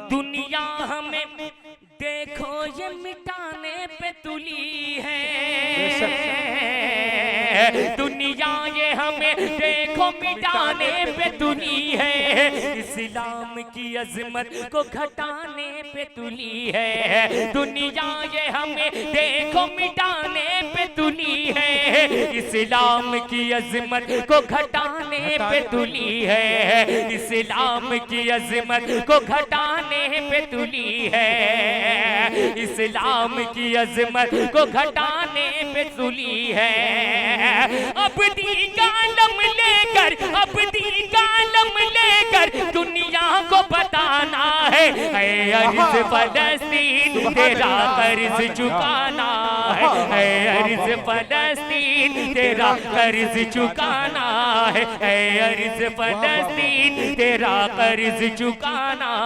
दुनिया हमें देखो ये मिटाने पे तुली है। दुनिया ये हमें देखो मिटाने पे तुली है। इस्लाम की अजमत को घटाने पे तुली है। दुनिया ये हमें देखो मिटाने पे तुली है। इस्लाम की अजमत को घटाने पे तुली है। इस्लाम की अजमत को घटाने पे तुली है। इस्लाम की अजमत को घटाने पे तुली है। अब्दी कालम लेकर, अब्दी कालम लेकर दुनिया को बताना है। अर्ज़ फलस्तीन तेरा कर्ज चुकाना है। अर्ज़ फलस्तीन तेरा कर्ज चुकाना है। अर्ज़ फलस्तीन तेरा कर्ज चुकाना